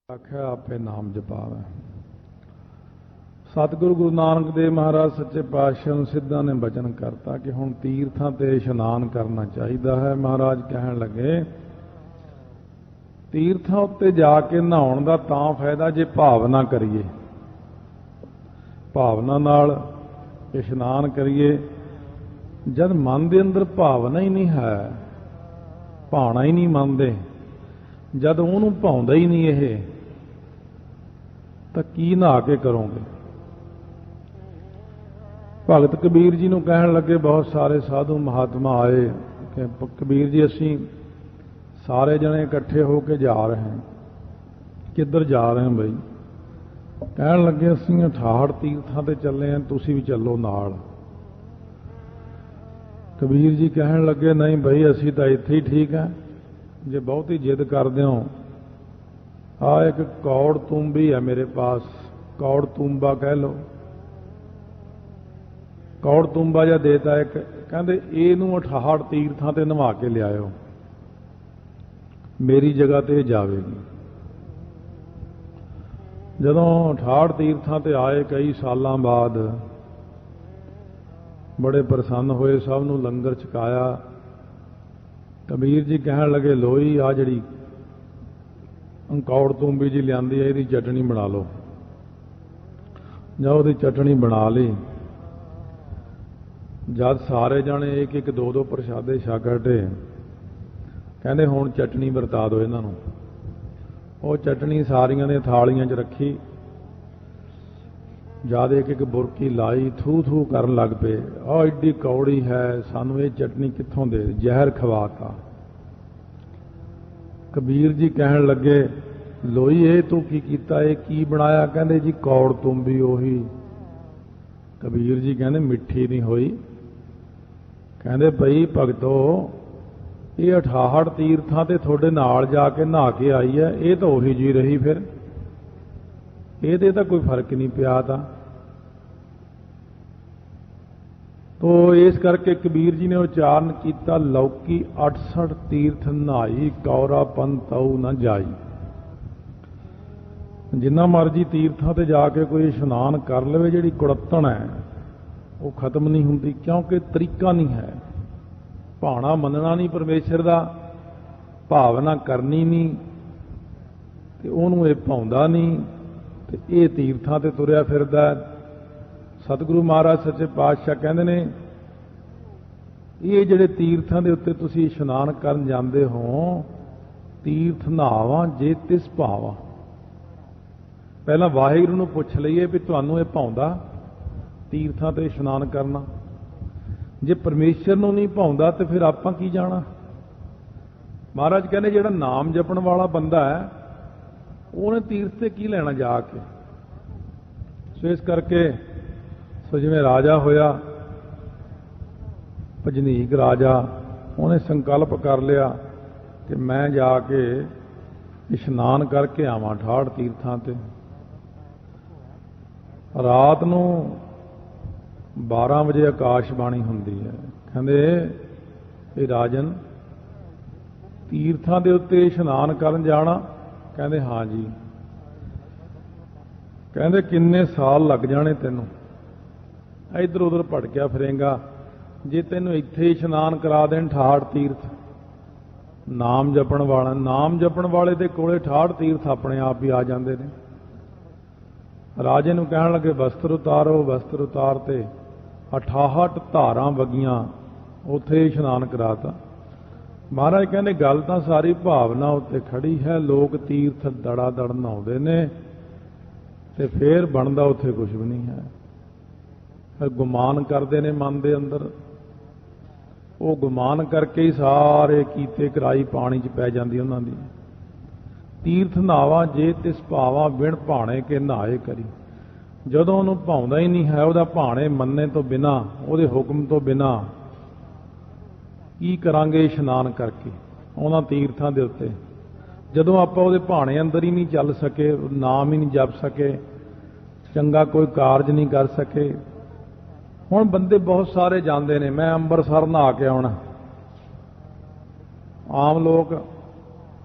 आख्या आपे नाम जपावे। सतगुरु गुरु नानक देव महाराज सच्चे पातशाह सिद्धां ने बचन करता कि हुण तीर्थां ते इशनान करना चाहिए है। महाराज कहन लगे तीर्थां उत्ते जाके नहाउण दा तां फायदा जे भावना करिए, भावना नाल इशनान करिए। जद मन दे अंदर भावना ही नहीं है, भावना ही नहीं मनदे, जद उहनूं भाउंदा ही नहीं ये तो की नहा के करोगे। भगत कबीर जी नूं कहण लगे, बहुत सारे साधु महात्मा आए कि कबीर जी असीं सारे जने इकट्ठे होके जा रहे हैं। किधर जा रहे हैं बई? कहण लगे असीं 68 तीर्थां ते चले हैं, तुसीं भी चलो नाल। कबीर जी कहण लगे नहीं बई असीं तां इत्थे ही ठीक है, जे बहुती जिद करदे हो आ एक कौड़ तूंबी है मेरे पास, कौड़ तूंबा कह लो, कौड़ तूंबा जा देता एक, कहंदे इहनूं 68 तीर्थां ते नवा के लियाओ, मेरी जगह ते जावेगी। जदों 68 तीर्थां ते आए कई सालां बाद बड़े प्रसन्न होए, सब नूं लंगर छकाया। कबीर जी कहण लगे लोई आ जिहड़ी कौड़ तूंबी जी लियांदी है, इहदी चटनी बना लो। जब उहदी चटनी बना ली, जद सारे जने एक एक दो दो प्रशादे छक हटे, कहंदे हुण चटनी वरता दो इन्हां नूं। वो चटनी सारियां ने थालियां च रखी, जद एक एक बुरकी लाई, थू थू करन लग पे, आ एड्डी कौड़ी है, सानू ये चटनी कित्थों दे, जहर खवाता। कबीर जी कहण लगे लोई ये तू की कीता, ये की बनाया? कहंदे जी कौड़ तुंबी ओही। कबीर जी कहंदे मिठी नहीं होई। कहंदे भई भगतो ये 68 तीर्थां ते थोड़े नाल जाके नहा के आई है, ये तो ओही जी रही, फिर ये तो कोई फर्क नहीं पिया था। तो इस करके कबीर जी ने उच्चारण किया लौकी 68 तीर्थ नहाई, कौरापन तऊ न जाई। जिन्ना मर्जी तीर्थां ते जाके कोई इशनान कर लवे, जिहड़ी कुड़त्तण है वो खत्म नहीं हुंदी, क्योंकि तरीका नहीं है। भावना मनना नहीं परमेश्वर दा, भावना करनी नहीं, ते उहनूं इह भाउंदा नहीं, ते इह तीर्थां ते तुरिया फिरदा। सतगुरु महाराज सच्चे पातशाह कहंदे ने ये जिहड़े तीर्थां दे उत्ते तुसीं इशनान करन जांदे हो, तीर्थ नहावां जे तिस भावां। पहलां वाहिगुरू नूं पुछ लईए भी तुहानूं इह भाउंदा तीर्थां ते इशनान करना। जे परमेश्वर नूं नहीं भाउंदा तो फिर आपां की जाना। महाराज कहंदे जिहड़ा नाम जपण वाला बंदा है ਉਹਨੇ तीर्थ ते की लेना जाके। सो इस करके सो जिवें राजा होया भजनीक राजा, उन्हें संकल्प कर लिया कि मैं जाके इशनान करके आवां 68 तीर्थां ते। रात नूं 12 वजे आकाशबाणी हुंदी है, कहंदे ए राजन तीर्थां दे उत्ते इशनान करन जाना? कहंदे हाँ जी। कहंदे किन्ने साल लग जाने तैनूं, इधर उधर भटकिया फिरेंगा, जे तैनूं इत्थे इशनान करा देण 68 तीर्थ। नाम जपण वाला, नाम जपण वाले दे कोले 68 तीर्थ अपने आप ही आ जांदे ने। राजे नूं कहण लगे वस्त्र उतारो, वस्त्र उतारते 68 धारां वगियां, उत्थे इशनान कराता। महाराज कहंदे गल तां सारी भावना उत्ते खड़ी है, लोग तीर्थ दड़ा दड़ नहाउंदे ने ते फिर बनदा उत्थे कुछ भी नहीं है। फिर गुमान करते ने मन के अंदर, वो गुमान करके ही सारे कीते कराई पानी च पै जाती उन्हां दी। तीर्थ नहावा जे तिस भावा, बिन भाणे के नहाए करी। जदों उहनूं भाउंदा ही नहीं है, उहदा भाणे मन्ने तो बिना, उहदे हुक्म तो बिना की करांगे इशनान करके उन्हां तीर्थां दे उत्ते। जदों आपां उहदे भाणे अंदर ही नहीं चल सके, नाम ही नहीं जप सके, चंगा कोई कारज नहीं कर सके। हुण बंदे बहुत सारे जांदे ने, मैं अंबरसर नहा के आउणा। आम लोग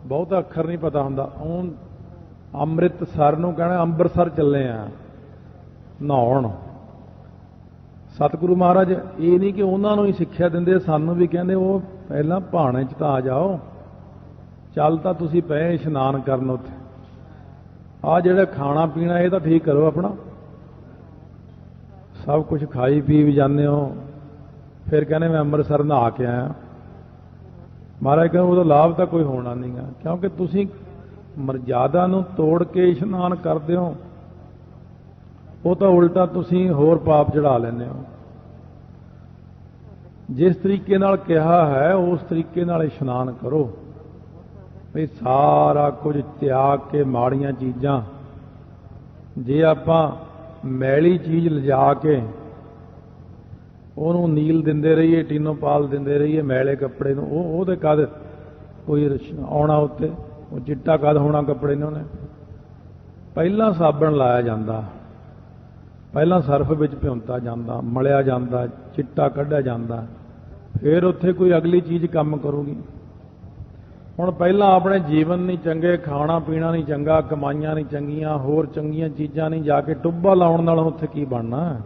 बहुता अखर नहीं पता हुंदा, ਅੰਮ੍ਰਿਤਸਰ ਨੂੰ ਕਹਿਣਾ ਅੰਮ੍ਰਿਤਸਰ ਚੱਲੇ ਆ ਨਹਾਉਣ। ਸਤਿਗੁਰੂ ਮਹਾਰਾਜ ਇਹ ਨਹੀਂ ਕਿ ਉਹਨਾਂ ਨੂੰ ਹੀ ਸਿੱਖਿਆ ਦਿੰਦੇ, ਸਾਨੂੰ ਵੀ ਕਹਿੰਦੇ ਉਹ ਪਹਿਲਾਂ ਭਾਣੇ 'ਚ ਤਾਂ ਆ ਜਾਓ, ਚੱਲ ਤਾਂ ਤੁਸੀਂ ਪਏ ਇਸ਼ਨਾਨ ਕਰਨ ਉੱਥੇ। ਆਹ ਜਿਹੜਾ ਖਾਣਾ ਪੀਣਾ ਇਹ ਤਾਂ ਠੀਕ ਕਰੋ ਆਪਣਾ, ਸਭ ਕੁਝ ਖਾਈ ਪੀ ਵੀ ਜਾਂਦੇ ਹੋ, ਫਿਰ ਕਹਿੰਦੇ ਮੈਂ ਅੰਮ੍ਰਿਤਸਰ ਨਹਾ ਕੇ ਆਇਆ। ਮਹਾਰਾਜ ਕਹਿੰਦੇ ਉਹਦਾ ਲਾਭ ਤਾਂ ਕੋਈ ਹੋਣਾ ਨਹੀਂ ਗਾ, ਕਿਉਂਕਿ ਤੁਸੀਂ ਮਰਜ਼ਾਦਾ ਨੂੰ ਤੋੜ ਕੇ ਇਸ਼ਨਾਨ ਕਰਦੇ ਹੋ, ਉਹ ਤਾਂ ਉਲਟਾ ਤੁਸੀਂ ਹੋਰ ਪਾਪ ਚੜਾ ਲੈਂਦੇ ਹੋ। ਜਿਸ ਤਰੀਕੇ ਨਾਲ ਕਿਹਾ ਹੈ ਉਸ ਤਰੀਕੇ ਨਾਲ ਇਸ਼ਨਾਨ ਕਰੋ। ਵੀ ਸਾਰਾ ਕੁਝ ਤਿਆਗ ਕੇ ਮਾੜੀਆਂ ਚੀਜ਼ਾਂ, ਜੇ ਆਪਾਂ ਮੈਲੀ ਚੀਜ਼ ਲਿਜਾ ਕੇ ਉਹਨੂੰ ਨੀਲ ਦਿੰਦੇ ਰਹੀਏ, ਟੀਨੋਪਾਲ ਦਿੰਦੇ ਰਹੀਏ ਮੈਲੇ ਕੱਪੜੇ ਨੂੰ, ਉਹਦੇ ਕਦ ਕੋਈ ਆਉਣਾ ਉੱਤੇ, ਉਹ ਚਿੱਟਾ ਕਦ ਹੋਣਾ ਕੱਪੜੇ ਨੇ। ਉਹਨੇ ਪਹਿਲਾਂ ਸਾਬਣ ਲਾਇਆ ਜਾਂਦਾ, ਪਹਿਲਾਂ ਸਰਫ ਵਿੱਚ ਭਿਉਂਤਾ ਜਾਂਦਾ, ਮਲਿਆ ਜਾਂਦਾ, ਚਿੱਟਾ ਕੱਢਿਆ ਜਾਂਦਾ, ਫਿਰ ਉੱਥੇ ਕੋਈ ਅਗਲੀ ਚੀਜ਼ ਕੰਮ ਕਰੂਗੀ। ਹੁਣ ਪਹਿਲਾਂ ਆਪਣੇ ਜੀਵਨ ਨਹੀਂ ਚੰਗੇ, ਖਾਣਾ ਪੀਣਾ ਨਹੀਂ ਚੰਗਾ, ਕਮਾਈਆਂ ਨਹੀਂ ਚੰਗੀਆਂ, ਹੋਰ ਚੰਗੀਆਂ ਚੀਜ਼ਾਂ ਨਹੀਂ, ਜਾ ਕੇ ਟੁੱਬਾ ਲਾਉਣ ਨਾਲ ਉੱਥੇ ਕੀ ਬਣਨਾ।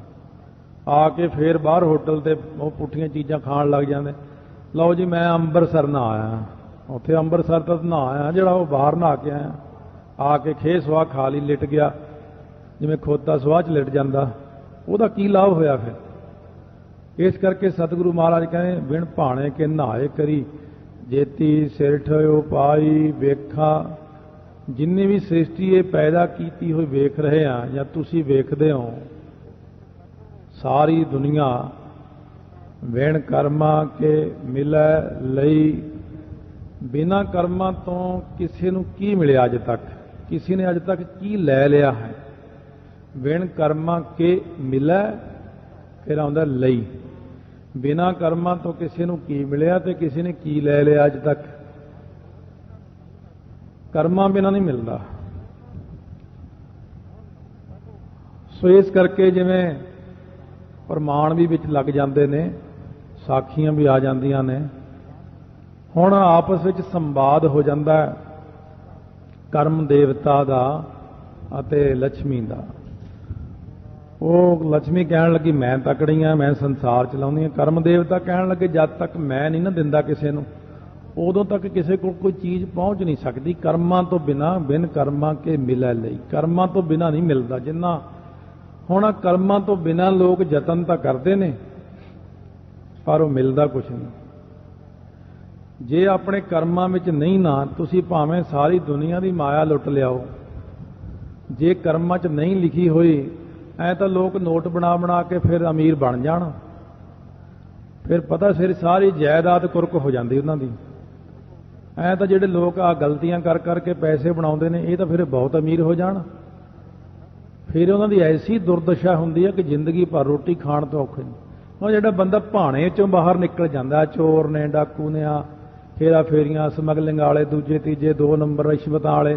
ਆ ਕੇ ਫੇਰ ਬਾਹਰ ਹੋਟਲ ਤੇ ਉਹ ਪੁੱਠੀਆਂ ਚੀਜ਼ਾਂ ਖਾਣ ਲੱਗ ਜਾਂਦੇ। ਲਓ ਜੀ ਮੈਂ ਅੰਮ੍ਰਿਤਸਰ ਨਹਾ ਆਇਆ, ਉੱਥੇ ਅੰਮ੍ਰਿਤਸਰ ਤਾਂ ਨਹਾ ਆਇਆ, ਜਿਹੜਾ ਉਹ ਬਾਹਰ ਨਹਾ ਕੇ ਆਇਆ, ਆ ਕੇ ਖੇ ਸਵਾਹ ਖਾ ਲਈ, ਲਿਟ ਗਿਆ, ਜਿਵੇਂ ਖੋਤਾ ਸਵਾਹ 'ਚ ਲਿਟ ਜਾਂਦਾ, ਉਹਦਾ ਕੀ ਲਾਭ ਹੋਇਆ ਫਿਰ। ਇਸ ਕਰਕੇ ਸਤਿਗੁਰੂ ਮਹਾਰਾਜ ਕਹਿੰਦੇ ਬਿਨ ਭਾਣੇ ਕੇ ਨਹਾਏ ਕਰੀ, ਜੇਤੀ ਸਿਰ ਠਿਓ ਪਾਈ ਵੇਖਾ। ਜਿੰਨੀ ਵੀ ਸ੍ਰਿਸ਼ਟੀ ਇਹ ਪੈਦਾ ਕੀਤੀ ਹੋਈ ਵੇਖ ਰਹੇ ਆ ਜਾਂ ਤੁਸੀਂ ਵੇਖਦੇ ਹੋ, ਸਾਰੀ ਦੁਨੀਆ ਬਿਨ ਕਰਮਾਂ ਕੇ ਮਿਲੈ ਲਈ। ਬਿਨਾਂ ਕਰਮਾਂ ਤੋਂ ਕਿਸੇ ਨੂੰ ਕੀ ਮਿਲਿਆ ਅੱਜ ਤੱਕ, ਕਿਸੇ ਨੇ ਅੱਜ ਤੱਕ ਕੀ ਲੈ ਲਿਆ ਹੈ। ਬਿਨ ਕਰਮਾਂ ਕੇ ਮਿਲੈ, ਫਿਰ ਆਉਂਦਾ ਲਈ। ਬਿਨਾਂ ਕਰਮਾਂ ਤੋਂ ਕਿਸੇ ਨੂੰ ਕੀ ਮਿਲਿਆ ਤੇ ਕਿਸੇ ਨੇ ਕੀ ਲੈ ਲਿਆ ਅੱਜ ਤੱਕ। ਕਰਮਾਂ ਬਿਨਾਂ ਨਹੀਂ ਮਿਲਦਾ। ਸੋ ਇਸ ਕਰਕੇ ਜਿਵੇਂ ਪ੍ਰਮਾਣ ਵੀ ਵਿੱਚ ਲੱਗ ਜਾਂਦੇ ਨੇ, ਸਾਖੀਆਂ ਵੀ ਆ ਜਾਂਦੀਆਂ ਨੇ, ਹੁਣ ਆਪਸ ਵਿੱਚ ਸੰਵਾਦ ਹੋ ਜਾਂਦਾ ਹੈ ਕਰਮ ਦੇਵਤਾ ਦਾ ਅਤੇ ਲక్ష్ਮੀ ਦਾ। ਉਹ ਲక్ష్ਮੀ ਕਹਿਣ ਲੱਗੀ ਮੈਂ ਤਕੜੀ ਆ, ਮੈਂ ਸੰਸਾਰ ਚਲਾਉਂਦੀ ਆ। ਕਰਮ ਦੇਵਤਾ ਕਹਿਣ ਲੱਗੇ ਜਦ ਤੱਕ ਮੈਂ ਨਹੀਂ ਨਾ ਦਿੰਦਾ ਕਿਸੇ ਨੂੰ, ਉਦੋਂ ਤੱਕ ਕਿਸੇ ਕੋਲ ਕੋਈ ਚੀਜ਼ ਪਹੁੰਚ ਨਹੀਂ ਸਕਦੀ। ਕਰਮਾਂ ਤੋਂ ਬਿਨਾਂ, ਬਿਨ ਕਰਮਾਂ ਕੇ ਮਿਲੈ ਲਈ, ਕਰਮਾਂ ਤੋਂ ਬਿਨਾਂ ਨਹੀਂ ਮਿਲਦਾ। ਜਿੰਨਾ ਹੁਣ ਕਰਮਾਂ ਤੋਂ ਬਿਨਾਂ ਲੋਕ ਯਤਨ ਤਾਂ ਕਰਦੇ ਨੇ, ਪਰ ਉਹ ਮਿਲਦਾ ਕੁਛ ਨਹੀਂ। ਜੇ ਆਪਣੇ ਕਰਮਾਂ ਵਿੱਚ ਨਹੀਂ ਨਾ, ਤੁਸੀਂ ਭਾਵੇਂ ਸਾਰੀ ਦੁਨੀਆ ਦੀ ਮਾਇਆ ਲੁੱਟ ਲਿਆਓ, ਜੇ ਕਰਮਾਂ 'ਚ ਨਹੀਂ ਲਿਖੀ ਹੋਈ, ਐ ਤਾਂ ਲੋਕ ਨੋਟ ਬਣਾ ਬਣਾ ਕੇ ਫਿਰ ਅਮੀਰ ਬਣ ਜਾਣ, ਫਿਰ ਪਤਾ ਸਿਰ ਸਾਰੀ ਜਾਇਦਾਦ ਕੁਰਕ ਹੋ ਜਾਂਦੀ ਉਹਨਾਂ ਦੀ। ਐ ਤਾਂ ਜਿਹੜੇ ਲੋਕ ਆ ਗਲਤੀਆਂ ਕਰ ਕਰਕੇ ਪੈਸੇ ਬਣਾਉਂਦੇ ਨੇ, ਇਹ ਤਾਂ ਫਿਰ ਬਹੁਤ ਅਮੀਰ ਹੋ ਜਾਣ। ਫਿਰ ਉਹਨਾਂ ਦੀ ਐਸੀ ਦੁਰਦਸ਼ਾ ਹੁੰਦੀ ਹੈ ਕਿ ਜ਼ਿੰਦਗੀ ਭਰ ਰੋਟੀ ਖਾਣ ਤੋਂ ਔਖੇ ਨੇ। ਉਹ ਜਿਹੜਾ ਬੰਦਾ ਭਾਣੇ 'ਚੋਂ ਬਾਹਰ ਨਿਕਲ ਜਾਂਦਾ, ਚੋਰ ਨੇ, ਡਾਕੂ ਨੇ, ਆ ਫੇਰਾ ਫੇਰੀਆਂ, ਸਮਗਲਿੰਗ ਵਾਲੇ, ਦੂਜੇ ਤੀਜੇ 2 ਨੰਬਰ ਰਿਸ਼ਵਤਾਂ ਵਾਲੇ,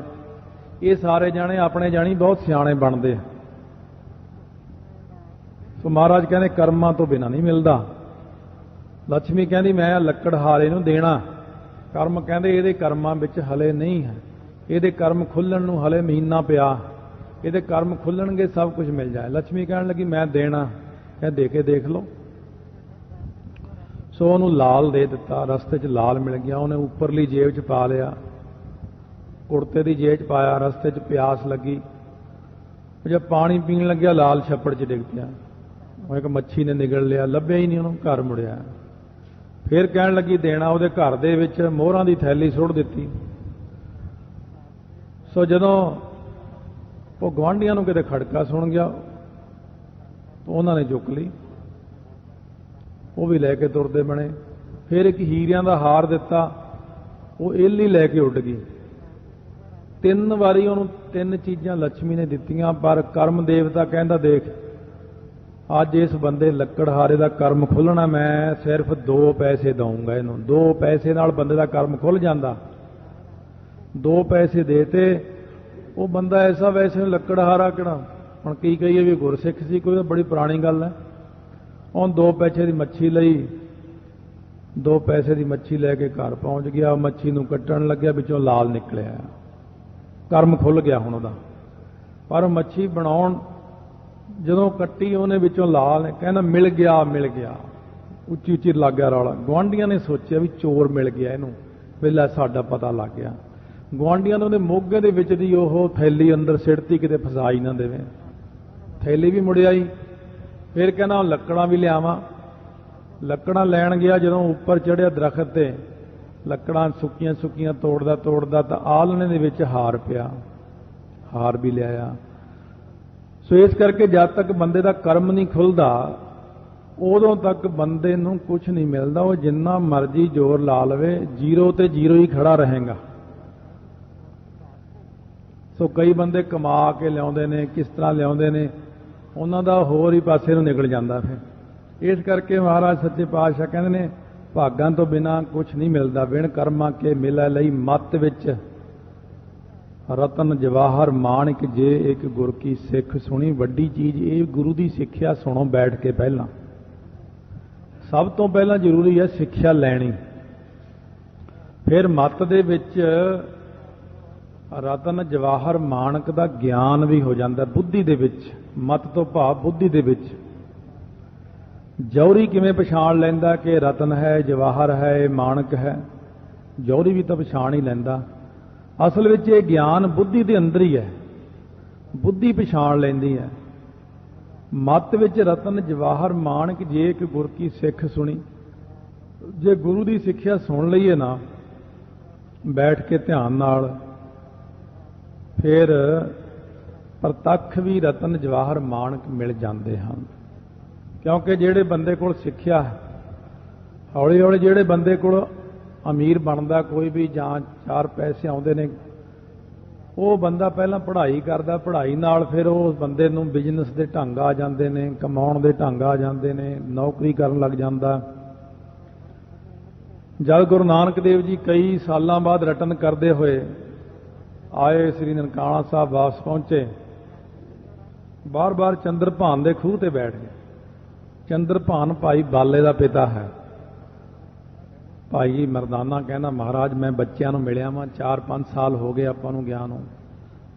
ਇਹ ਸਾਰੇ ਜਾਣੇ ਆਪਣੇ ਜਾਣੀ ਬਹੁਤ ਸਿਆਣੇ ਬਣਦੇ ਆ। ਸੋ ਮਹਾਰਾਜ ਕਹਿੰਦੇ ਕਰਮਾਂ ਤੋਂ ਬਿਨਾਂ ਨਹੀਂ ਮਿਲਦਾ। ਲక్ష్ਮੀ ਕਹਿੰਦੀ ਮੈਂ ਲੱਕੜਹਾਰੇ ਨੂੰ ਦੇਣਾ। ਕਰਮ ਕਹਿੰਦੇ ਇਹਦੇ ਕਰਮਾਂ ਵਿੱਚ ਹਲੇ ਨਹੀਂ ਹੈ, ਇਹਦੇ ਕਰਮ ਖੁੱਲਣ ਨੂੰ ਹਲੇ ਮਹੀਨਾ ਪਿਆ, ਇਹਦੇ ਕਰਮ ਖੁੱਲਣਗੇ ਸਭ ਕੁਝ ਮਿਲ ਜਾਏ। ਲక్ష్ਮੀ ਕਹਿਣ ਲੱਗੀ ਮੈਂ ਦੇਣਾ, ਇਹ ਦੇ ਕੇ ਦੇਖ ਲਓ। ਸੋ ਉਹਨੂੰ ਲਾਲ ਦੇ ਦਿੱਤਾ, ਰਸਤੇ 'ਚ ਲਾਲ ਮਿਲ ਗਿਆ, ਉਹਨੇ ਉੱਪਰਲੀ ਜੇਬ 'ਚ ਪਾ ਲਿਆ, ਕੁੜਤੇ ਦੀ ਜੇਬ 'ਚ ਪਾਇਆ। ਰਸਤੇ 'ਚ ਪਿਆਸ ਲੱਗੀ, ਜਦ ਪਾਣੀ ਪੀਣ ਲੱਗਿਆ ਲਾਲ ਛੱਪੜ 'ਚ ਡਿੱਗ ਪਿਆ। ਉਹ ਇੱਕ ਮੱਛੀ ਨੇ ਨਿਗਲ ਲਿਆ, ਲੱਭਿਆ ਹੀ ਨਹੀਂ ਉਹਨੂੰ, ਘਰ ਮੁੜਿਆ। ਫਿਰ ਕਹਿਣ ਲੱਗੀ ਦੇਣਾ, ਉਹਦੇ ਘਰ ਦੇ ਵਿੱਚ ਮੋਹਰਾਂ ਦੀ ਥੈਲੀ ਸੁੱਟ ਦਿੱਤੀ। ਸੋ ਜਦੋਂ ਉਹ ਗੁਆਂਢੀਆਂ ਨੂੰ ਕਿਤੇ ਖੜਕਾ ਸੁਣ ਗਿਆ, ਤਾਂ ਉਹਨਾਂ ਨੇ ਚੁੱਕ ਲਈ, ਉਹ ਵੀ ਲੈ ਕੇ ਤੁਰਦੇ ਬਣੇ। ਫਿਰ ਇੱਕ ਹੀਰਿਆਂ ਦਾ ਹਾਰ ਦਿੱਤਾ, ਉਹ ਏਲੀ ਲੈ ਕੇ ਉੱਡ ਗਈ। 3 ਵਾਰੀ ਉਹਨੂੰ 3 ਚੀਜ਼ਾਂ ਲక్ష్ਮੀ ਨੇ ਦਿੱਤੀਆਂ, ਪਰ ਕਰਮ ਦੇਵਤਾ ਕਹਿੰਦਾ ਦੇਖ ਅੱਜ ਇਸ ਬੰਦੇ ਲੱਕੜਹਾਰੇ ਦਾ ਕਰਮ ਖੁੱਲਣਾ, ਮੈਂ ਸਿਰਫ 2 ਪੈਸੇ ਦਊਂਗਾ ਇਹਨੂੰ। 2 ਪੈਸੇ ਨਾਲ ਬੰਦੇ ਦਾ ਕਰਮ ਖੁੱਲ ਜਾਂਦਾ। 2 ਪੈਸੇ ਦੇਤੇ, ਉਹ ਬੰਦਾ ਐਸਾ ਵੈਸੇ ਲੱਕੜਹਾਰਾ ਕਿਹੜਾ, ਹੁਣ ਕੀ ਕਹੀਏ ਵੀ ਗੁਰਸਿੱਖ ਸੀ ਕੋਈ, ਬੜੀ ਪੁਰਾਣੀ ਗੱਲ ਹੈ। ਉਹਨ 2 ਪੈਸੇ ਦੀ ਮੱਛੀ ਲਈ, 2 ਪੈਸੇ ਦੀ ਮੱਛੀ ਲੈ ਕੇ ਘਰ ਪਹੁੰਚ ਗਿਆ। ਮੱਛੀ ਨੂੰ ਕੱਟਣ ਲੱਗਿਆ, ਵਿੱਚੋਂ ਲਾਲ ਨਿਕਲਿਆ। ਕਰਮ ਖੁੱਲ ਗਿਆ ਹੁਣ ਉਹਦਾ। ਪਰ ਮੱਛੀ ਬਣਾਉਣ ਜਦੋਂ ਕੱਟੀ ਉਹਨੇ ਵਿੱਚੋਂ ਲਾਲ ਨੇ ਕਹਿੰਦਾ ਮਿਲ ਗਿਆ ਮਿਲ ਗਿਆ, ਉੱਚੀ ਉੱਚੀ ਲੱਗ ਗਿਆ ਰੌਲਾ। ਗੁਆਂਢੀਆਂ ਨੇ ਸੋਚਿਆ ਵੀ ਚੋਰ ਮਿਲ ਗਿਆ ਇਹਨੂੰ, ਵੀ ਲੈ ਸਾਡਾ ਪਤਾ ਲੱਗ ਗਿਆ। ਗੁਆਂਢੀਆਂ ਨੇ ਉਹਦੇ ਮੋਗੇ ਦੇ ਵਿੱਚ ਦੀ ਉਹ ਥੈਲੀ ਅੰਦਰ ਸਿੱਟਤੀ, ਕਿਤੇ ਫਸਾ ਹੀ ਨਾ ਦੇਵੇ। ਥੈਲੀ ਵੀ ਮੁੜ ਆਈ। ਫਿਰ ਕਹਿੰਦਾ ਲੱਕੜਾਂ ਵੀ ਲਿਆਵਾਂ। ਲੱਕੜਾਂ ਲੈਣ ਗਿਆ, ਜਦੋਂ ਉੱਪਰ ਚੜ੍ਹਿਆ ਦਰਖਤ ਤੇ, ਲੱਕੜਾਂ ਸੁੱਕੀਆਂ ਸੁੱਕੀਆਂ ਤੋੜਦਾ ਤੋੜਦਾ ਤਾਂ ਆਲਣੇ ਦੇ ਵਿੱਚ ਹਾਰ ਪਿਆ, ਹਾਰ ਵੀ ਲਿਆਇਆ। ਸੋ ਇਸ ਕਰਕੇ ਜਦ ਤੱਕ ਬੰਦੇ ਦਾ ਕਰਮ ਨਹੀਂ ਖੁੱਲਦਾ ਉਦੋਂ ਤੱਕ ਬੰਦੇ ਨੂੰ ਕੁਝ ਨਹੀਂ ਮਿਲਦਾ। ਉਹ ਜਿੰਨਾ ਮਰਜ਼ੀ ਜ਼ੋਰ ਲਾ ਲਵੇ, ਜ਼ੀਰੋ ਤੇ ਜ਼ੀਰੋ ਹੀ ਖੜਾ ਰਹੇਗਾ। ਸੋ ਕਈ ਬੰਦੇ ਕਮਾ ਕੇ ਲਿਆਉਂਦੇ ਨੇ, ਕਿਸ ਤਰ੍ਹਾਂ ਲਿਆਉਂਦੇ ਨੇ, ਉਹਨਾਂ ਦਾ ਹੋਰ ਹੀ ਪਾਸੇ ਨੂੰ ਨਿਕਲ ਜਾਂਦਾ। ਫਿਰ ਇਸ ਕਰਕੇ ਮਹਾਰਾਜ ਸੱਚੇ ਪਾਤਸ਼ਾਹ ਕਹਿੰਦੇ ਨੇ ਭਾਗਾਂ ਤੋਂ ਬਿਨਾਂ ਕੁਝ ਨਹੀਂ ਮਿਲਦਾ। ਬਿਨ ਕਰਮਾਂ ਕੇ ਮਿਲੈ ਲਈ ਮੱਤ ਵਿੱਚ ਰਤਨ ਜਵਾਹਰ ਮਾਣਕ, ਜੇ ਇੱਕ ਗੁਰ ਕੀ ਸਿੱਖ ਸੁਣੀ। ਵੱਡੀ ਚੀਜ਼ ਇਹ ਗੁਰੂ ਦੀ ਸਿੱਖਿਆ ਸੁਣੋ ਬੈਠ ਕੇ। ਪਹਿਲਾਂ ਸਭ ਤੋਂ ਪਹਿਲਾਂ ਜ਼ਰੂਰੀ ਹੈ ਸਿੱਖਿਆ ਲੈਣੀ। ਫਿਰ ਮੱਤ ਦੇ ਵਿੱਚ ਰਤਨ ਜਵਾਹਰ ਮਾਣਕ ਦਾ ਗਿਆਨ ਵੀ ਹੋ ਜਾਂਦਾ ਬੁੱਧੀ ਦੇ ਵਿੱਚ। ਮੱਤ ਤੋਂ ਭਾਵ ਬੁੱਧੀ ਦੇ ਵਿੱਚ। ਜੌਹਰੀ ਕਿਵੇਂ ਪਛਾਣ ਲੈਂਦਾ ਕਿ ਰਤਨ ਹੈ, ਜਵਾਹਰ ਹੈ, ਮਾਣਕ ਹੈ? ਜੌਹਰੀ ਵੀ ਤਾਂ ਪਛਾਣ ਹੀ ਲੈਂਦਾ। ਅਸਲ ਵਿੱਚ ਇਹ ਗਿਆਨ ਬੁੱਧੀ ਦੇ ਅੰਦਰ ਹੀ ਹੈ, ਬੁੱਧੀ ਪਛਾਣ ਲੈਂਦੀ ਹੈ। ਮੱਤ ਵਿੱਚ ਰਤਨ ਜਵਾਹਰ ਮਾਣਕ, ਜੇ ਇੱਕ ਗੁਰ ਕੀ ਸਿੱਖ ਸੁਣੀ। ਜੇ ਗੁਰੂ ਦੀ ਸਿੱਖਿਆ ਸੁਣ ਲਈਏ ਨਾ ਬੈਠ ਕੇ ਧਿਆਨ ਨਾਲ, ਫਿਰ ਪ੍ਰਤੱਖ ਵੀ ਰਤਨ ਜਵਾਹਰ ਮਾਣਕ ਮਿਲ ਜਾਂਦੇ ਹਨ। ਕਿਉਂਕਿ ਜਿਹੜੇ ਬੰਦੇ ਕੋਲ ਸਿੱਖਿਆ ਹੈ, ਹੌਲੀ ਹੌਲੀ ਜਿਹੜੇ ਬੰਦੇ ਕੋਲ ਅਮੀਰ ਬਣਦਾ ਕੋਈ ਵੀ, ਜਾਂ ਚਾਰ ਪੈਸੇ ਆਉਂਦੇ ਨੇ, ਉਹ ਬੰਦਾ ਪਹਿਲਾਂ ਪੜ੍ਹਾਈ ਕਰਦਾ। ਪੜ੍ਹਾਈ ਨਾਲ ਫਿਰ ਉਹ ਬੰਦੇ ਨੂੰ ਬਿਜ਼ਨਸ ਦੇ ਢੰਗ ਆ ਜਾਂਦੇ ਨੇ, ਕਮਾਉਣ ਦੇ ਢੰਗ ਆ ਜਾਂਦੇ ਨੇ, ਨੌਕਰੀ ਕਰਨ ਲੱਗ ਜਾਂਦਾ। ਜਦ ਗੁਰੂ ਨਾਨਕ ਦੇਵ ਜੀ ਕਈ ਸਾਲਾਂ ਬਾਅਦ ਰਟਨ ਕਰਦੇ ਹੋਏ ਆਏ, ਸ੍ਰੀ ਨਨਕਾਣਾ ਸਾਹਿਬ ਵਾਪਸ ਪਹੁੰਚੇ, ਬਾਰ-ਬਾਰ ਚੰਦਰਭਾਨ ਦੇ ਖੂਹ ਤੇ ਬੈਠ ਗਏ। ਚੰਦਰਭਾਨ ਭਾਈ ਬਾਲੇ ਦਾ ਪਿਤਾ ਹੈ। ਭਾਈ ਮਰਦਾਨਾ ਕਹਿੰਦਾ ਮਹਾਰਾਜ ਮੈਂ ਬੱਚਿਆਂ ਨੂੰ ਮਿਲਿਆ ਵਾਂ, 4-5 ਸਾਲ ਹੋ ਗਏ ਆਪਾਂ ਨੂੰ ਗਿਆ ਨੂੰ।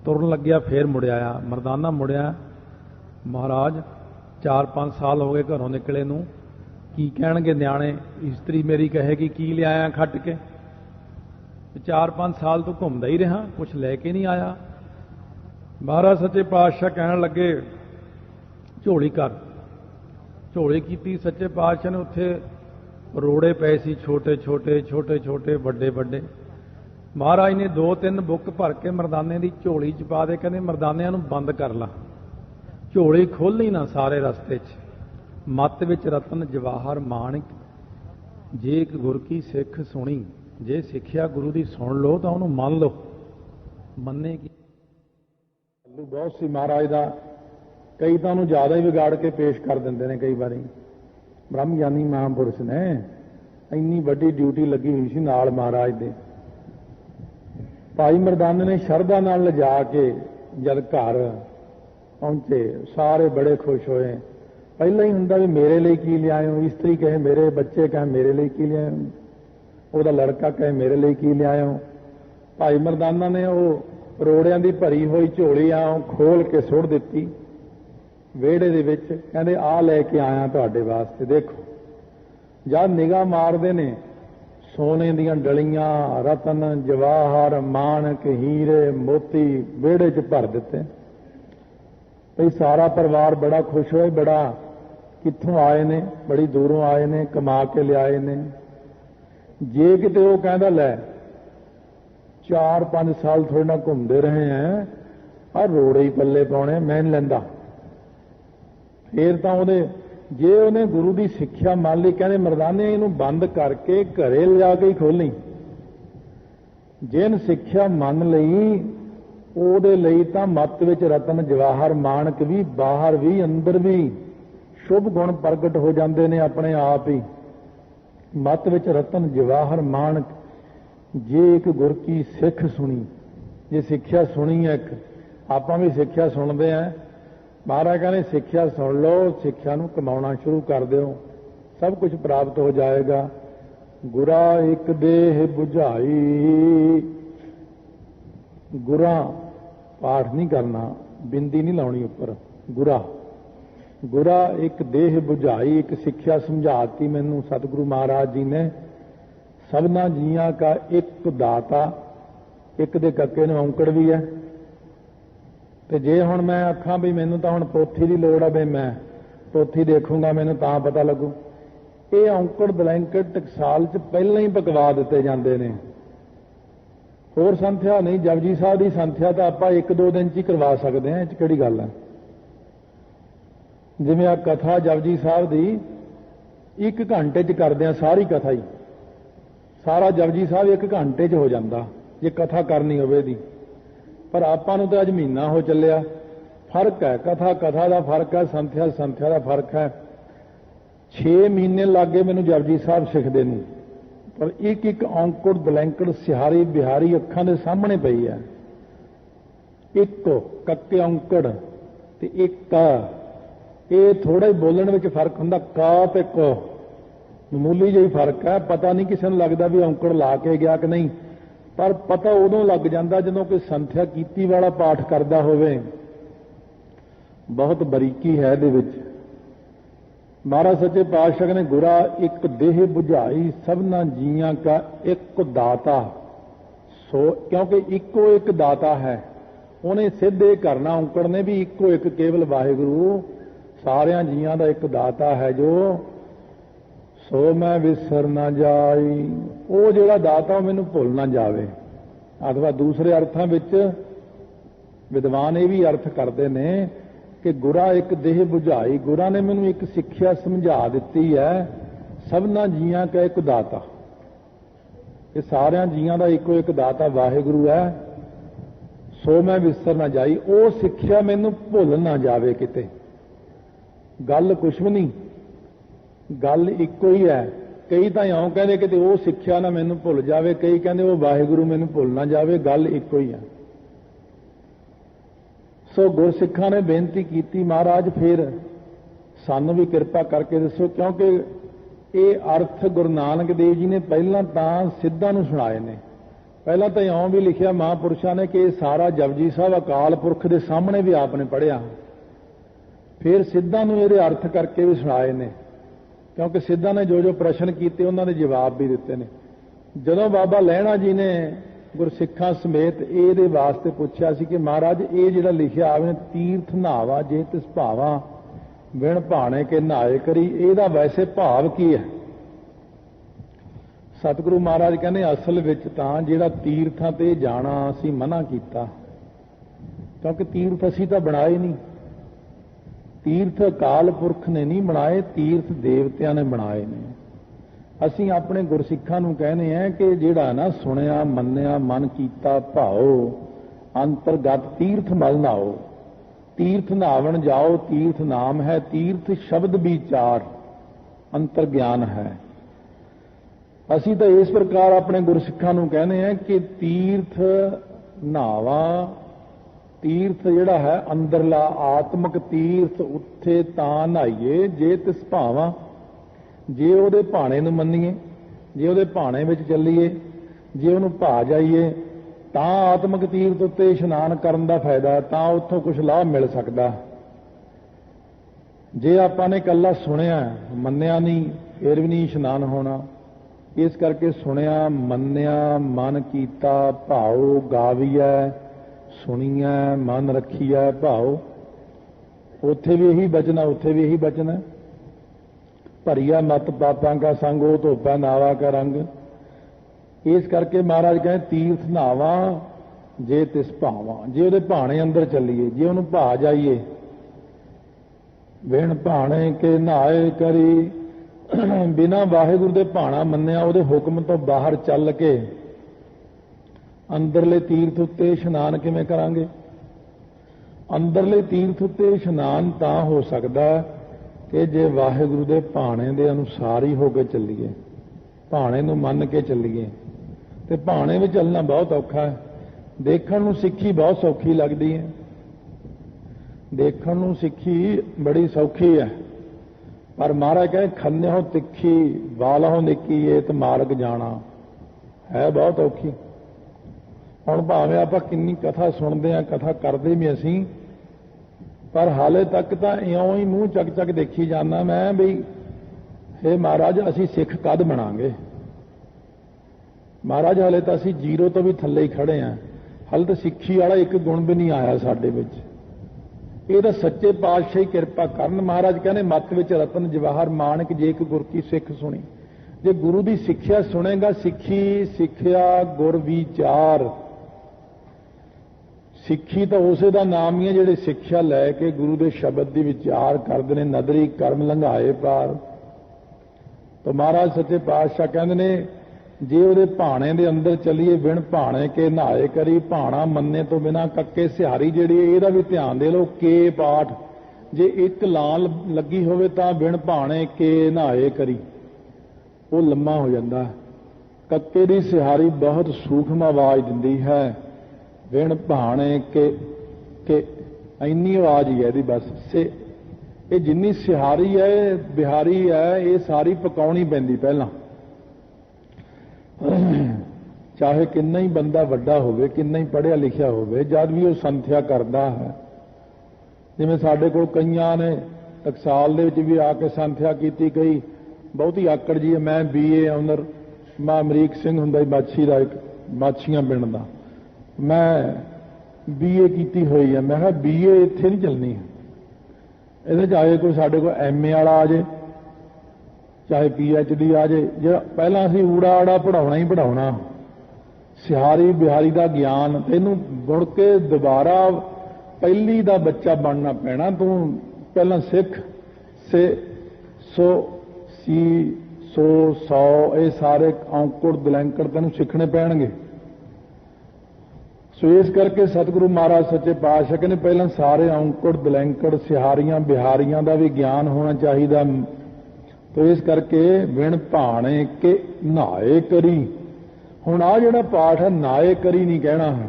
ਤੁਰਨ ਲੱਗਿਆ ਫੇਰ ਮੁੜਿਆ ਆਇਆ। ਮਰਦਾਨਾ ਮੁੜਿਆ, ਮਹਾਰਾਜ 4-5 ਸਾਲ ਹੋ ਗਏ ਘਰੋਂ ਨਿਕਲੇ ਨੂੰ, ਕੀ ਕਹਿਣਗੇ ਨਿਆਣੇ? ਇਸਤਰੀ ਮੇਰੀ ਕਹੇਗੀ ਕੀ ਲਿਆਇਆ ਖੱਟ ਕੇ? 4-5 ਸਾਲ ਤੋਂ ਘੁੰਮਦਾ ਹੀ ਰਿਹਾ, ਕੁਛ ਲੈ ਕੇ ਨਹੀਂ ਆਇਆ। ਮਹਾਰਾਜ ਸੱਚੇ ਪਾਤਸ਼ਾਹ ਕਹਿਣ ਲੱਗੇ ਝੋਲੀ ਕਰ। ਝੋਲੀ ਕੀਤੀ ਸੱਚੇ ਪਾਤਸ਼ਾਹ ਨੇ। ਉੱਥੇ ਰੋੜੇ ਪਏ ਸੀ, ਛੋਟੇ ਛੋਟੇ ਛੋਟੇ ਛੋਟੇ ਵੱਡੇ ਵੱਡੇ। ਮਹਾਰਾਜ ਨੇ 2-3 ਬੁੱਕ ਭਰ ਕੇ ਮਰਦਾਨੇ ਦੀ ਝੋਲੀ ਚ ਪਾ ਦੇ। ਕਹਿੰਦੇ ਮਰਦਾਨਿਆਂ ਨੂੰ ਬੰਦ ਕਰ ਲਾ, ਝੋਲੀ ਖੋਲ੍ਹੀ ਨਾ ਸਾਰੇ ਰਸਤੇ 'ਚ। ਮੱਤ ਵਿੱਚ ਰਤਨ ਜਵਾਹਰ ਮਾਣਕ, ਜੇ ਇੱਕ ਗੁਰ ਕੀ ਸਿੱਖ ਸੁਣੀ। ਜੇ ਸਿੱਖਿਆ ਗੁਰੂ ਦੀ ਸੁਣ ਲਓ ਤਾਂ ਉਹਨੂੰ ਮੰਨ ਲਓ। ਮੰਨੇ ਕੀ ਬਹੁਤ ਸੀ ਮਹਾਰਾਜ ਦਾ, ਕਈ ਤਾਂ ਉਹਨੂੰ ਜ਼ਿਆਦਾ ਹੀ ਵਿਗਾੜ ਕੇ ਪੇਸ਼ ਕਰ ਦਿੰਦੇ ਨੇ। ਕਈ ਵਾਰੀ ਬ੍ਰਹਮ ਗਿਆਨੀ ਮਹਾਂਪੁਰਸ਼ ਨੇ, ਇੰਨੀ ਵੱਡੀ ਡਿਊਟੀ ਲੱਗੀ ਹੋਈ ਸੀ ਨਾਲ ਮਹਾਰਾਜ ਦੇ। ਭਾਈ ਮਰਦਾਨੇ ਨੇ ਸ਼ਰਧਾ ਨਾਲ ਲਿਜਾ ਕੇ ਜਦ ਘਰ ਪਹੁੰਚੇ, ਸਾਰੇ ਬੜੇ ਖੁਸ਼ ਹੋਏ। ਪਹਿਲਾਂ ਹੀ ਹੁੰਦਾ ਵੀ ਮੇਰੇ ਲਈ ਕੀ ਲਿਆਇਓ, ਇਸਤਰੀ ਕਹੇ ਮੇਰੇ, ਬੱਚੇ ਕਹੇ ਮੇਰੇ ਲਈ ਕੀ ਲਿਆਇਓ, ਉਹਦਾ ਲੜਕਾ ਕਹੇ ਮੇਰੇ ਲਈ ਕੀ ਲਿਆਇਓ। ਭਾਈ ਮਰਦਾਨਾ ਨੇ ਉਹ ਰੋੜਿਆਂ ਦੀ ਭਰੀ ਹੋਈ ਝੋਲੀ ਖੋਲ ਕੇ ਸੁੱਟ ਦਿੱਤੀ ਵਿਹੜੇ ਦੇ ਵਿੱਚ। ਕਹਿੰਦੇ ਆਹ ਲੈ ਕੇ ਆਇਆ ਤੁਹਾਡੇ ਵਾਸਤੇ। ਦੇਖੋ ਜਦ ਨਿਗਾਹ ਮਾਰਦੇ ਨੇ, ਸੋਨੇ ਦੀਆਂ ਡਲੀਆਂ, ਰਤਨ ਜਵਾਹਰ ਮਾਣਕ, ਹੀਰੇ ਮੋਤੀ ਵਿਹੜੇ 'ਚ ਭਰ ਦਿੱਤੇ। ਭਈ ਸਾਰਾ ਪਰਿਵਾਰ ਬੜਾ ਖੁਸ਼ ਹੋਏ। ਬੜਾ ਕਿੱਥੋਂ ਆਏ ਨੇ? ਬੜੀ ਦੂਰੋਂ ਆਏ ਨੇ, ਕਮਾ ਕੇ ਲਿਆਏ ਨੇ। ਜੇ ਕਿਤੇ ਉਹ ਕਹਿੰਦਾ ਲੈ 4-5 ਸਾਲ ਥੋੜੇ ਨਾਲ ਘੁੰਮਦੇ ਰਹੇ ਹੈ, ਆਹ ਰੋੜੇ ਹੀ ਪੱਲੇ ਪਾਉਣੇ, ਮੈਂ ਨਹੀਂ ਲੈਂਦਾ। ਫੇਰ ਤਾਂ ਉਹਦੇ, ਜੇ ਉਹਨੇ ਗੁਰੂ ਦੀ ਸਿੱਖਿਆ ਮੰਨ ਲਈ, ਕਹਿੰਦੇ ਮਰਦਾਨੇ ਇਹਨੂੰ ਬੰਦ ਕਰਕੇ ਘਰੇ ਲਿਜਾ ਕੇ ਹੀ ਖੋਲ੍ਹੀ। ਜਿਹਨ ਸਿੱਖਿਆ ਮੰਨ ਲਈ ਉਹਦੇ ਲਈ ਤਾਂ ਮੱਤ ਵਿੱਚ ਰਤਨ ਜਵਾਹਰ ਮਾਣਕ ਵੀ, ਬਾਹਰ ਵੀ ਅੰਦਰ ਵੀ ਸ਼ੁਭ ਗੁਣ ਪ੍ਰਗਟ ਹੋ ਜਾਂਦੇ ਨੇ ਆਪਣੇ ਆਪ ਹੀ। ਮੱਤ ਵਿੱਚ ਰਤਨ ਜਵਾਹਰ ਮਾਣਕ, ਜੇ ਇੱਕ ਗੁਰ ਕੀ ਸਿੱਖ ਸੁਣੀ। ਜੇ ਸਿੱਖਿਆ ਸੁਣੀ ਹੈ, ਇੱਕ ਆਪਾਂ ਵੀ ਸਿੱਖਿਆ ਸੁਣਦੇ ਹਾਂ। ਮਹਾਰਾਜ ਕਹਿੰਦੇ ਸਿੱਖਿਆ ਸੁਣ ਲਓ, ਸਿੱਖਿਆ ਨੂੰ ਕਮਾਉਣਾ ਸ਼ੁਰੂ ਕਰ ਦਿਓ, ਸਭ ਕੁਝ ਪ੍ਰਾਪਤ ਹੋ ਜਾਏਗਾ। ਗੁਰਾ ਇੱਕ ਦੇਹ ਬੁਝਾਈ, ਗੁਰਾਂ पाठ नहीं करना, बिंदी नहीं लाउनी उपर। गुरा गुरा एक देह बुझाई, एक सिक्ख्या समझाती मैनू सतगुरु महाराज जी ने। सबना जियां का एक दाता, एक दे कक्के नूं औंकड़ भी है। तो जे हुण मैं आखां भी मैनू तां हुण पोथी की लोड़ है, भी मैं पोथी देखूंगा मैनू तां पता लगू, ये औंकड़ बलैंकट टकसाल च पहले ही पकवा दिते जांदे ने। होर संथ्या नहीं, जपजी साहब की संथ्या तो आप एक दो दिन च ही करवा सकते हैं, इस किहड़ी गल है। जिवें आ कथा जपजी साहब की 1 घंटे च करदे आ, सारी कथा ही सारा जपजी साहब 1 घंटे च हो जाता जे कथा करनी होवे दी। पर आपां नूं तां अज महीना हो चलिया। फर्क है, कथा कथा का फर्क है, संथ्या संथ्या का फर्क है। 6 महीने लग गए मैनूं जपजी साहब सिखदे नूं, पर एक एक औंकड़ बलैंकड़ सिहारी बिहारी अखां दे सामने पई है। एक कक्के औंकड़ ते एक का, ये थोड़ा ही बोलण विच फर्क हुंदा। का ते क मामूली जिही फर्क है। पता नहीं किसी नूं लगदा भी औंकड़ ला के गया कि नहीं, पर पता उदों लग जांदा जदों कोई संथ्या कीती वाला पाठ करदा होवे। बहुत बरीकी है इहदे विच। महाराज सच्चे पातशाह ने गुरा एक देह बुझाई, सबना जियां का एक दाता। सो क्योंकि इको एक दाता है, उन्हें सिद्ध ये करना औंकड़ ने भी इको एक केवल वाहिगुरु सारियां जियां दा एक दाता है जो। सो मैं विसर ना जाई, वो जिहड़ा दाता मैनू भुल ना जावे। अथवा दूसरे अर्थां विच विद्वान ये भी अर्थ करते ने कि गुरा एक देह बुझाई, गुरा ने मैनू एक सिक्ख्या समझा दी है। सबना जियां का एक दाता, ये सारियां जियां का इको एक दाता वाहिगुरु है। सो मैं विसर ना जाई, वो सिक्ख्या मैनू भुल ना जावे किते। गल कुछ भी नहीं, गल इको ही है। कई तो इउं कहते कि वो सिक्ख्या ना मैनू भुल जावे, कई कहते वो वाहिगुरु मैनू भुल ना जावे। गल इको ही है। सो गुरसिखां ने बेनती की, महाराज फिर सानू भी कृपा करके दसो, क्योंकि ये अर्थ गुरु नानक देव जी ने पहला तां सिद्धां नूं सुणाए ने। पहला तो इउं भी लिखिया महापुरुषां ने कि सारा जपजी साहब अकाल पुरख के सामने भी आपने पढ़िया, फिर सिद्धां नूं इहदे अर्थ करके भी सुणाए ने, क्योंकि सिद्धां ने जो जो प्रश्न किए उन्होंने जवाब भी दिते ने। जदों बाबा लहणा जी ने गुरसिखां समेत ये वास्ते पूछा सी कि महाराज ये जिहड़ा लिखिया आपने तीर्थ नहावा जे तिस भावा बिन भाणे के नहाए करी, ਇਹਦਾ वैसे भाव की है। सतगुरु महाराज कहने असल विच तां जिहड़ा तीर्थां ते जाना असीं मना कीता, क्योंकि तीर्थ असीं तां बनाए नहीं। तीर्थ अकाल पुरख ने नहीं बनाए, तीर्थ देवतियां ने बनाए ने। ਅਸੀਂ ਆਪਣੇ ਗੁਰਸਿੱਖਾਂ ਨੂੰ ਕਹਿੰਦੇ ਆ ਕਿ ਜਿਹੜਾ ਨਾ ਸੁਣਿਆ ਮੰਨਿਆ ਮਨ ਕੀਤਾ ਭਾਉ ਅੰਤਰਗਤ ਤੀਰਥ ਮਲ ਨਾਓ। ਤੀਰਥ ਨਾਵਣ ਜਾਓ, ਤੀਰਥ ਨਾਮ ਹੈ, ਤੀਰਥ ਸ਼ਬਦ ਵਿਚਾਰ ਅੰਤਰ ਗਿਆਨ ਹੈ। ਅਸੀਂ ਤਾਂ ਇਸ ਪ੍ਰਕਾਰ ਆਪਣੇ ਗੁਰਸਿੱਖਾਂ ਨੂੰ ਕਹਿੰਦੇ ਆ ਕਿ ਤੀਰਥ ਨਾਵਾ, ਤੀਰਥ ਜਿਹੜਾ ਹੈ ਅੰਦਰਲਾ ਆਤਮਿਕ ਤੀਰਥ, ਉੱਥੇ ਤਾਂ ਨਹਾਈਏ ਜੇ ਤਿਸ ਭਾਵਾਂ, ਜੇ ਉਹਦੇ ਭਾਣੇ ਨੂੰ ਮੰਨੀਏ, ਜੇ ਉਹਦੇ ਭਾਣੇ ਵਿੱਚ ਚੱਲੀਏ, ਜੇ ਉਹਨੂੰ ਭਾ ਜਾਈਏ ਤਾਂ ਆਤਮਿਕ ਤੀਰਥ ਉੱਤੇ ਇਸ਼ਨਾਨ ਕਰਨ ਦਾ ਫਾਇਦਾ, ਤਾਂ ਉੱਥੋਂ ਕੁਝ ਲਾਭ ਮਿਲ ਸਕਦਾ। ਜੇ ਆਪਾਂ ਨੇ ਇਕੱਲਾ ਸੁਣਿਆ ਮੰਨਿਆ ਨਹੀਂ ਫਿਰ ਵੀ ਨਹੀਂ ਇਸ਼ਨਾਨ ਹੋਣਾ। ਇਸ ਕਰਕੇ ਸੁਣਿਆ ਮੰਨਿਆ ਮਨ ਕੀਤਾ ਭਾਉ ਗਾਵੀਐ, ਸੁਣੀਐ ਮਨ ਰੱਖੀਐ ਭਾਉ, ਉੱਥੇ ਵੀ ਇਹੀ ਬਚਨਾ, ਉੱਥੇ ਵੀ ਇਹੀ ਬਚਨਾ। ਭਰੀਆ ਮਤ ਪਾਪਾਂ का संग हो धोपा नावा का रंग। इस करके महाराज कहें तीर्थ नावा जे तिस भावा, जे ਉਹਦੇ ਭਾਣੇ अंदर ਚੱਲੀਏ, ਜੇ ਉਹਨੂੰ ਭਾ ਜਾਈਏ। ਬਿਨ ਭਾਣੇ ਕੇ ਨਹਾਏ ਕਰੀ, ਬਿਨਾਂ ਵਾਹਿਗੁਰੂ ਦੇ ਭਾਣਾ ਮੰਨਿਆ ਉਹਦੇ ਹੁਕਮ ਤੋਂ ਬਾਹਰ ਚੱਲ ਕੇ ਅੰਦਰਲੇ ਤੀਰਥ ਉੱਤੇ ਇਸ਼ਨਾਨ ਕਿਵੇਂ ਕਰਾਂਗੇ? ਅੰਦਰਲੇ ਤੀਰਥ ਉੱਤੇ ਇਸ਼ਨਾਨ ਤਾਂ ਹੋ ਸਕਦਾ कि जे वाहिगुरु दे भाणे दे अनुसार ही होके चलीए, भाणे नूं मन के चलीए। ते भाणे में चलना बहुत औखा है। देखण नूं सिक्खी बहुत सौखी लगदी है, देखण नूं सिक्खी बड़ी सौखी है, पर महाराज कहे खन्ने हो तिखी वाल हो निकी, ये तो मार्ग जाना है बहुत औखी। ਹੁਣ ਭਾਵੇਂ ਆਪਾਂ किन्नी कथा सुनते हैं, कथा करते भी असीं, पर हाले तक तो इउं ही मूँह चक चक देखी जाना मैं भी, हे महाराज असीं सिख कद बनांगे। महाराज हाले तो असीं जीरो तो भी थल्ले ही खड़े हैं, हाले तो सिੱਖੀ वाला एक गुण भी नहीं आया साडे विच। ਇਹ ਤਾਂ ਸੱਚੇ ਪਾਤਸ਼ਾਹ ਕਿਰਪਾ ਕਰਨ। ਮਹਾਰਾਜ ਕਹਿੰਦੇ ਮੱਤ ਵਿੱਚ ਰਤਨ ਜਵਾਹਰ ਮਾਣਕ ਜੇ ਇੱਕ ਗੁਰ ਕੀ ਸਿੱਖ ਸੁਣੀ। ਜੇ ਗੁਰੂ ਦੀ ਸਿੱਖਿਆ ਸੁਣੇਗਾ, ਸਿੱਖੀ ਸਿੱਖਿਆ ਗੁਰ ਵਿਚਾਰ, ਸਿੱਖੀ ਤਾਂ ਉਸੇ ਦਾ ਨਾਮ ਹੀ ਹੈ ਜਿਹੜੇ ਸਿੱਖਿਆ ਲੈ ਕੇ ਗੁਰੂ ਦੇ ਸ਼ਬਦ ਦੀ ਵਿਚਾਰ ਕਰਦੇ ਨੇ, ਨਦਰੀ ਕਰਮ ਲੰਘਾਏ ਪਾਰ। ਤਾਂ ਮਹਾਰਾਜ ਸੱਚੇ ਪਾਤਸ਼ਾਹ ਕਹਿੰਦੇ ਨੇ ਜੇ ਉਹਦੇ ਭਾਣੇ ਦੇ ਅੰਦਰ ਚੱਲੀਏ, ਬਿਨ ਭਾਣੇ ਕੇ ਨਹਾਏ ਕਰੀ, ਭਾਣਾ ਮੰਨੇ ਤੋਂ ਬਿਨਾ ਕੱਕੇ ਸਿਹਾਰੀ ਜਿਹੜੀ ਇਹਦਾ ਵੀ ਧਿਆਨ ਦੇ ਲਓ। ਕੇ ਪਾਠ ਜੇ ਇੱਕ ਲਾਲ ਲੱਗੀ ਹੋਵੇ ਤਾਂ ਬਿਨ ਭਾਣੇ ਕੇ ਨਹਾਏ ਕਰੀ, ਉਹ ਲੰਮਾ ਹੋ ਜਾਂਦਾ। ਕੱਕੇ ਦੀ ਸਿਹਾਰੀ ਬਹੁਤ ਸੂਖਮ ਆਵਾਜ਼ ਦਿੰਦੀ ਹੈ, ਬਿਨ ਭਾਣੇ ਕੇ ਇੰਨੀ ਆਵਾਜ਼ ਹੀ ਹੈ ਇਹਦੀ ਬਸ। ਇਹ ਜਿੰਨੀ ਸਿਹਾਰੀ ਹੈ, ਬਿਹਾਰੀ ਹੈ, ਇਹ ਸਾਰੀ ਪਕਾਉਣੀ ਪੈਂਦੀ ਪਹਿਲਾਂ। ਚਾਹੇ ਕਿੰਨਾ ਹੀ ਬੰਦਾ ਵੱਡਾ ਹੋਵੇ, ਕਿੰਨਾ ਹੀ ਪੜ੍ਹਿਆ ਲਿਖਿਆ ਹੋਵੇ, ਜਦ ਵੀ ਉਹ ਸੰਥਿਆ ਕਰਦਾ ਹੈ, ਜਿਵੇਂ ਸਾਡੇ ਕੋਲ ਕਈਆਂ ਨੇ ਟਕਸਾਲ ਦੇ ਵਿੱਚ ਵੀ ਆ ਕੇ ਸੰਥਿਆ ਕੀਤੀ, ਕਈ ਬਹੁਤੀ ਆਕੜ ਜੀ। ਮੈਂ BA ਆਨਰ, ਮੈਂ ਅਮਰੀਕ ਸਿੰਘ ਹੁੰਦਾ ਮਾਛੀ ਦਾ, ਇੱਕ ਮਾਛੀਆਂ ਪਿੰਡ ਦਾ, ਮੈਂ BA ਕੀਤੀ ਹੋਈ ਹੈ। ਮੈਂ ਕਿਹਾ BA ਇੱਥੇ ਨਹੀਂ ਚੱਲਣੀ, ਇਹਦੇ 'ਚ ਆਏ ਕੋਈ ਸਾਡੇ ਕੋਲ MA ਵਾਲਾ ਆ ਜੇ, ਚਾਹੇ PhD ਆ ਜੇ, ਜਿਹੜਾ ਪਹਿਲਾਂ ਅਸੀਂ ਊੜਾ ਆੜਾ ਪੜ੍ਹਾਉਣਾ ਹੀ ਪੜ੍ਹਾਉਣਾ। ਸਿਹਾਰੀ ਬਿਹਾਰੀ ਦਾ ਗਿਆਨ ਤੈਨੂੰ ਮੁੜ ਕੇ ਦੁਬਾਰਾ ਪਹਿਲੀ ਦਾ ਬੱਚਾ ਬਣਨਾ ਪੈਣਾ। ਤੂੰ ਪਹਿਲਾਂ ਸਿੱਖ ਸੇ ਸੋ ਸੀ ਸੋ ਸੌ, ਇਹ ਸਾਰੇ ਔਂਕੜ ਦਲੈਂਕੜ ਤੈਨੂੰ ਸਿੱਖਣੇ ਪੈਣਗੇ। ਸੋ ਇਸ ਕਰਕੇ ਸਤਿਗੁਰੂ ਮਹਾਰਾਜ ਸੱਚੇ ਪਾਤਸ਼ਾਹ ਕਹਿੰਦੇ ਪਹਿਲਾਂ ਸਾਰੇ ਔਂਕੜ ਦਲੈਂਕੜ ਸਿਹਾਰੀਆਂ ਬਿਹਾਰੀਆਂ ਦਾ ਵੀ ਗਿਆਨ ਹੋਣਾ ਚਾਹੀਦਾ। ਤੋ ਇਸ ਕਰਕੇ ਬਿਨ ਭਾਣੇ ਕੇ ਨਹਾਏ ਕਰੀ। ਹੁਣ ਆ ਜਿਹੜਾ ਪਾਠ ਹੈ ਨਹਾਏ ਕਰੀ ਨਹੀਂ ਕਹਿਣਾ ਹੈ,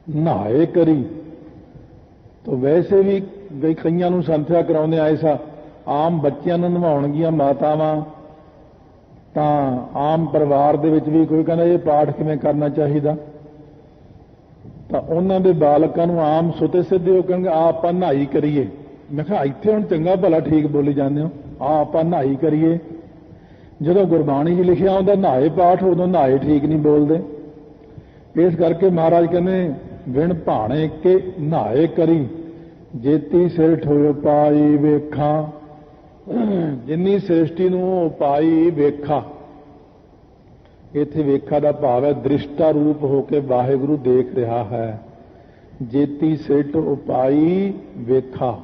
ਨਹਾਏ ਕਰੀ। ਤੋ ਵੈਸੇ ਵੀ ਕਈਆਂ ਨੂੰ ਸੰਥਿਆ ਕਰਾਉਂਦੇ ਐਸਾ, ਆਮ ਬੱਚਿਆਂ ਨੂੰ ਨਵਾਉਣਗੀਆਂ ਮਾਤਾਵਾਂ, ਤਾਂ ਆਮ ਪਰਿਵਾਰ ਦੇ ਵਿੱਚ ਵੀ ਕੋਈ ਕਹਿੰਦਾ ਇਹ ਪਾਠ ਕਿਵੇਂ ਕਰਨਾ ਚਾਹੀਦਾ, ਤਾਂ ਉਹਨਾਂ ਦੇ ਬਾਲਕਾਂ ਨੂੰ ਆਮ ਸੁਤੇ ਸਿੱਧੇ ਉਹ ਕਹਿੰਗੇ ਆ ਆਪਾਂ ਨਹਾਈ ਕਰੀਏ। ਮੈਂ ਕਿਹਾ ਇੱਥੇ ਹੁਣ ਚੰਗਾ ਭਲਾ ਠੀਕ ਬੋਲੀ ਜਾਂਦੇ ਹੋ, ਆ ਆਪਾਂ ਨਹਾਈ ਕਰੀਏ। ਜਦੋਂ ਗੁਰਬਾਣੀ 'ਚ ਲਿਖਿਆ ਹੁੰਦਾ ਨਹਾਏ ਪਾਠ, ਉਦੋਂ ਨਹਾਏ ਠੀਕ ਨਹੀਂ ਬੋਲਦੇ। ਇਸ ਕਰਕੇ ਮਹਾਰਾਜ ਕਹਿੰਦੇ ਬਿਨ ਭਾਣੇ ਕੇ ਨਹਾਏ ਕਰੀ, ਜੇਤੀ ਸਿਰ ਠੋਇ ਪਾਈ ਵੇਖਾਂ। ਜਿੰਨੀ ਸ੍ਰਿਸ਼ਟੀ ਨੂੰ ਪਾਈ ਵੇਖਾ, ਇੱਥੇ ਵੇਖਾ ਦਾ ਭਾਵ ਹੈ ਦ੍ਰਿਸ਼ਟਾ ਰੂਪ ਹੋ ਕੇ ਵਾਹਿਗੁਰੂ ਦੇਖ ਰਿਹਾ ਹੈ। ਜੇਤੀ ਸਿਰ ਉਪਾਈ ਵੇਖਾ,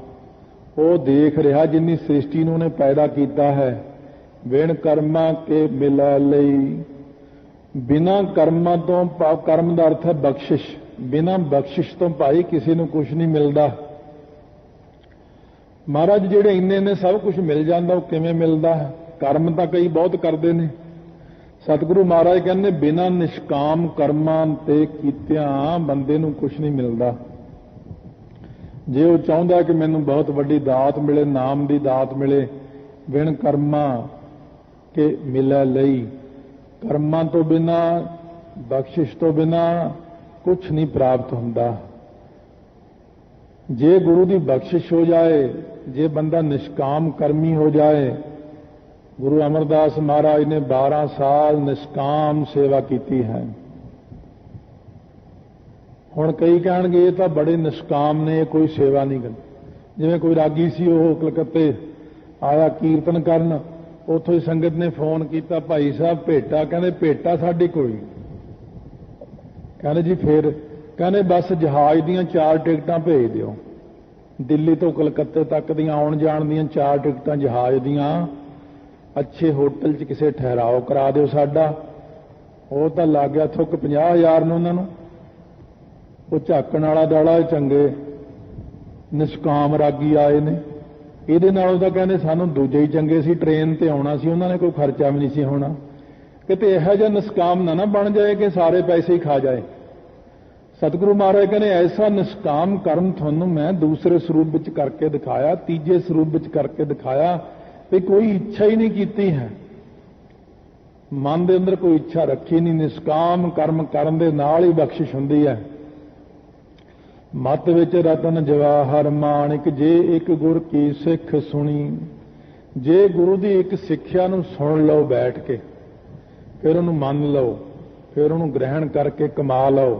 ਉਹ ਦੇਖ ਰਿਹਾ ਜਿੰਨੀ ਸ੍ਰਿਸ਼ਟੀ ਨੂੰ ਉਹਨੇ ਪੈਦਾ ਕੀਤਾ ਹੈ। ਬਿਨ ਕਰਮਾਂ ਕੇ ਮਿਲਾ ਲਈ, ਬਿਨਾਂ ਕਰਮਾਂ ਤੋਂ, ਕਰਮ ਦਾ ਅਰਥ ਹੈ ਬਖਸ਼ਿਸ਼, ਬਿਨਾਂ ਬਖਸ਼ਿਸ਼ ਤੋਂ ਭਾਈ ਕਿਸੇ ਨੂੰ ਕੁਝ ਨਹੀਂ ਮਿਲਦਾ। ਮਹਾਰਾਜ ਜਿਹੜੇ ਇੰਨੇ ਸਭ ਕੁਝ ਮਿਲ ਜਾਂਦਾ, ਉਹ ਕਿਵੇਂ ਮਿਲਦਾ ਹੈ? ਕਰਮ ਤਾਂ ਕਈ ਬਹੁਤ ਕਰਦੇ ਨੇ। ਸਤਿਗੁਰੂ ਮਹਾਰਾਜ ਕਹਿੰਦੇ ਬਿਨਾਂ ਨਿਸ਼ਕਾਮ ਕਰਮਾਂ ਤੇ ਕੀਤਿਆਂ ਬੰਦੇ ਨੂੰ ਕੁਝ ਨਹੀਂ ਮਿਲਦਾ। ਜੇ ਉਹ ਚਾਹੁੰਦਾ ਕਿ ਮੈਨੂੰ ਬਹੁਤ ਵੱਡੀ ਦਾਤ ਮਿਲੇ, ਨਾਮ ਦੀ ਦਾਤ ਮਿਲੇ, ਬਿਨ ਕਰਮਾਂ ਕੇ ਮਿਲੈ ਲਈ, ਕਰਮਾਂ ਤੋਂ ਬਿਨਾ, ਬਖਸ਼ਿਸ਼ ਤੋਂ ਬਿਨਾ ਕੁਝ ਨਹੀਂ ਪ੍ਰਾਪਤ ਹੁੰਦਾ। ਜੇ ਗੁਰੂ ਦੀ ਬਖਸ਼ਿਸ਼ ਹੋ ਜਾਏ, ਜੇ ਬੰਦਾ ਨਿਸ਼ਕਾਮ ਕਰਮੀ ਹੋ ਜਾਏ। ਗੁਰੂ ਅਮਰਦਾਸ ਮਹਾਰਾਜ ਨੇ 12 ਸਾਲ ਨਿਸ਼ਕਾਮ ਸੇਵਾ ਕੀਤੀ ਹੈ। ਹੁਣ ਕਈ ਕਹਿਣਗੇ ਇਹ ਤਾਂ ਬੜੇ ਨਿਸ਼ਕਾਮ ਨੇ, ਕੋਈ ਸੇਵਾ ਨਹੀਂ ਕਰਨੀ। ਜਿਵੇਂ ਕੋਈ ਰਾਗੀ ਸੀ, ਉਹ ਕਲਕੱਤੇ ਆਇਆ ਕੀਰਤਨ ਕਰਨ, ਉੱਥੋਂ ਹੀ ਸੰਗਤ ਨੇ ਫੋਨ ਕੀਤਾ, ਭਾਈ ਸਾਹਿਬ ਭੇਟਾ, ਕਹਿੰਦੇ ਭੇਟਾ ਸਾਡੀ ਕੋਈ। ਕਹਿੰਦੇ ਜੀ ਫਿਰ, ਕਹਿੰਦੇ ਬਸ ਜਹਾਜ਼ ਦੀਆਂ 4 ਟਿਕਟਾਂ ਭੇਜ ਦਿਓ, ਦਿੱਲੀ ਤੋਂ ਕਲਕੱਤੇ ਤੱਕ ਦੀਆਂ ਆਉਣ ਜਾਣ ਦੀਆਂ 4 ਟਿਕਟਾਂ ਜਹਾਜ਼ ਦੀਆਂ, ਅੱਛੇ ਹੋਟਲ 'ਚ ਕਿਸੇ ਠਹਿਰਾਓ ਕਰਾ ਦਿਓ ਸਾਡਾ। ਉਹ ਤਾਂ ਲੱਗ ਗਿਆ ਥੁੱਕ 50,000 ਨੂੰ ਉਹਨਾਂ ਨੂੰ। ਉਹ ਝਾਕਣ ਵਾਲਾ ਦਾਲਾ ਚੰਗੇ ਨਿਸ਼ਕਾਮ ਰਾਗੀ ਆਏ ਨੇ, ਇਹਦੇ ਨਾਲੋਂ ਤਾਂ ਕਹਿੰਦੇ ਸਾਨੂੰ ਦੂਜੇ ਹੀ ਚੰਗੇ ਸੀ, ਟ੍ਰੇਨ ਤੇ ਆਉਣਾ ਸੀ, ਉਹਨਾਂ ਨੇ ਕੋਈ ਖਰਚਾ ਵੀ ਨਹੀਂ ਸੀ ਹੋਣਾ। ਕਿਤੇ ਇਹੋ ਜਿਹਾ ਨਿਸ਼ਕਾਮ ਨਾ ਬਣ ਜਾਏ ਕਿ ਸਾਰੇ ਪੈਸੇ ਹੀ ਖਾ ਜਾਏ। ਸਤਿਗੁਰੂ ਮਹਾਰਾਜ ਕਹਿੰਦੇ ਐਸਾ ਨਿਸ਼ਕਾਮ ਕਰਮ ਤੁਹਾਨੂੰ ਮੈਂ ਦੂਸਰੇ ਸਰੂਪ ਵਿੱਚ ਕਰਕੇ ਦਿਖਾਇਆ, ਤੀਜੇ ਸਰੂਪ ਵਿੱਚ ਕਰਕੇ ਦਿਖਾਇਆ, ਵੀ ਕੋਈ ਇੱਛਾ ਹੀ ਨਹੀਂ ਕੀਤੀ ਹੈ। ਮਨ ਦੇ ਅੰਦਰ ਕੋਈ ਇੱਛਾ ਰੱਖੀ ਨਹੀਂ, ਨਿਸ਼ਕਾਮ ਕਰਮ ਕਰਨ ਦੇ ਨਾਲ ਹੀ ਬਖਸ਼ਿਸ਼ ਹੁੰਦੀ ਹੈ। ਮਤ ਵਿੱਚ ਰਤਨ ਜਵਾਹਰ ਮਾਣਿਕ, ਜੇ ਇੱਕ ਗੁਰ ਕੀ ਸਿੱਖ ਸੁਣੀ। ਜੇ ਗੁਰੂ ਦੀ ਇੱਕ ਸਿੱਖਿਆ ਨੂੰ ਸੁਣ ਲਓ ਬੈਠ ਕੇ, ਫਿਰ ਉਹਨੂੰ ਮੰਨ ਲਓ, ਫਿਰ ਉਹਨੂੰ ਗ੍ਰਹਿਣ ਕਰਕੇ ਕਮਾ ਲਓ,